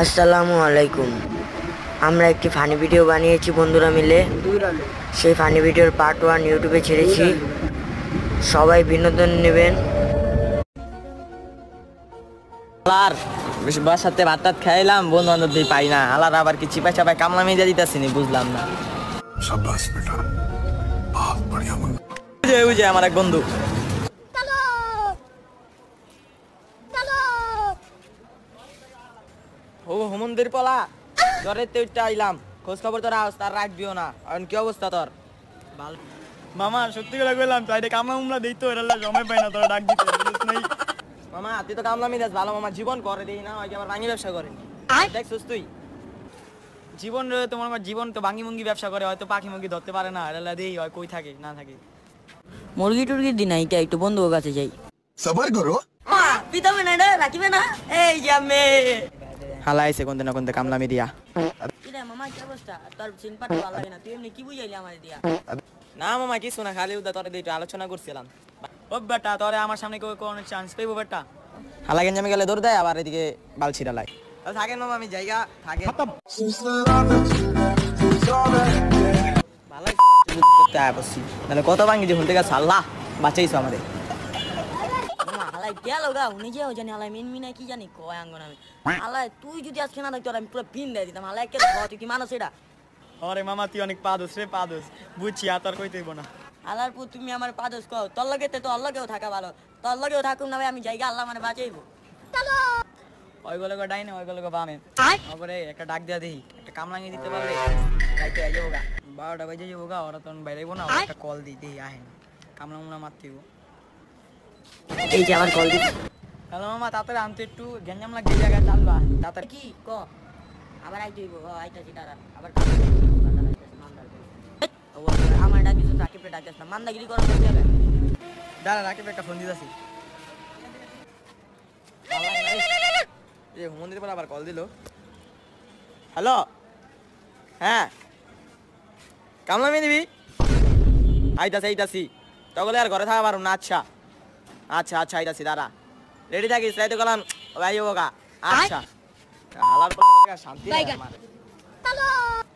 আসসালামু আলাইকুম। আমরা একটি ফানি ভিডিও বানিয়েছি বন্ধুরা মিলে। সেই ফানি ভিডিওর পার্ট 1 ইউটিউবে ছেড়েছি, সবাই বিনোদন নেবেন। আলার বাসাতে ভাত টাত খাইলাম, বন্ধু বান্ধব দিয়ে পাই না। আলার আবার কি চিপা চাপাই কামলা মেয়ে দিতেছি নি, বুঝলাম না। शाबाश बेटा, बहुत बढ़िया मुन्ना। ওই যে আমার এক বন্ধু, ও হুমন্দির পলা তোরে তুইটা আইলাম, খোঁজ খবর তোর আস, তার রাখবিও না। এখন কি অবস্থা তোর? মামা সত্যি করে কইলাম তো, এটা কামলা উমলা দেই তো, এরা জমে পাই না, তোরা ডাক দিতে নাই। মামা তুই তো কামলা মেয়ে ভালো, মামা জীবন করে দেই না, ওই আবার ভাঙি ব্যবসা করে। দেখছিস তুই জীবন রয়ে তোমার জীবন তো ভাঙি মুঙ্গি ব্যবসা করে, হয়তো পাখি মুঙ্গি ধরতে পারে না, এরা দেই হয় কই থাকে না থাকে। মুরগি টুরগি দিন এইটা একটু বন্ধুর কাছে যাই। सबर करो। পিতাবে না রে, রাখিবে না। এই জামে হালা আইছে কোনতে না কোনতে কামলা মেয়ে দিয়া। কিরে মামা, কি অবস্থা? তোর চিনপাট ভালো লাগে না, তুই এমনি কি বুঝাইলি আমারে দিয়া? না মামা কিছু না, খালি উদা তোরে দিয়ে একটু আলোচনা করছিলাম। ও বেটা, তোরে আমার সামনে কেউ কোনো চান্স পাইবো বেটা? হালা গেঞ্জামে গেলে দৌড় দেয়, আবার এদিকে বালছিরা লাই। থাকেন মামা, আমি জায়গা থাকে ভালো করতে আয় বসছি, তাহলে কত ভাঙি যে হতে গেছে। আল্লাহ বাঁচাইছো আমাদের। মামা হালাই গেল গা, উনি যে জানি হালাই মিন মিনা কি জানি কয় আঙ্গন আমি। হালাই তুই যদি আজকে না থাকতো আমি পুরো পিন দিয়ে দিতাম। হালাই কে তুই কি মানুষ এটা? আরে মামা তুই অনেক পাদোস রে, পাদোস বুঝছি, আর তোর কইতে হইব না। হালার পর তুমি আমার পাদস কও, তোর লগে তো তোর লগেও থাকা ভালো, তোর লগেও থাকুম না ভাই, আমি জায়গা আল্লাহ মানে বাঁচাইবো। ওইগুলো ডাইনে ওইগুলো বামে, তারপরে একটা ডাক দিয়া দেখি, একটা কামলাঙ্গি দিতে পারলে রাইতে আই যাবো গা, 12টা বাজে যাবো গা, ওরা তখন বাইরেবো না, ওরা একটা কল দিই দেখি আহেন, কামলা মুমলা মারতেইব। এই যে আমার কল দিচ্ছি। হ্যালো মামা, তাড়াতাড়ি আনতে একটু গ্যাঞ্জাম লাগছে, এই জায়গায় চালবা তাড়াতাড়ি। কি ক আবার আইতে হইব? আইতাছি দাঁড়া, আবার আমার ডাক দিছো, রাকিবকে ডাক দিস না, মান্দাগিরি করো কোন জায়গায়? দাঁড়া, রাকিব একটা ফোন দিতেছি। এই হুমন্দির পর আবার কল দিল। হ্যালো, হ্যাঁ কামলা মেয়ে দিবি? আইতাছি আইতাছি, তখন আর ঘরে থাকা পারুম না। আচ্ছা আচ্ছা আচ্ছা আইতাছি, দাঁড়া রেডি থাকিস, রাইতে গেলাম ভাই হোগা। আচ্ছা হালার শান্তি নাই আমার।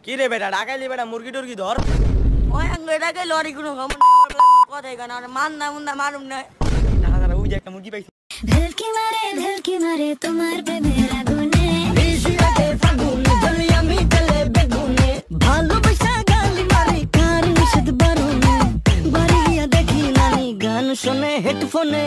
কি রে বেটা, ডাকাইলি বেটা, মুরগি টুরগি ধর। ওই আঙ্গ এটাকে লরি কোনো খবর কথাই কেন, আর মান না মুন্দা মারুম না। দাঁড়া দাঁড়া, ওই যে একটা মুরগি পাইছি। ঢেলকি মারে তোমার প্রেমের আগুনে, বেশি রাতে ফাগুন জলে আমি চলে বেগুনে, ভালোবাসা গালি মারে কার নিষেধ বারণে, বাড়ি গিয়া দেখি নানি গান শোনে হেডফোনে।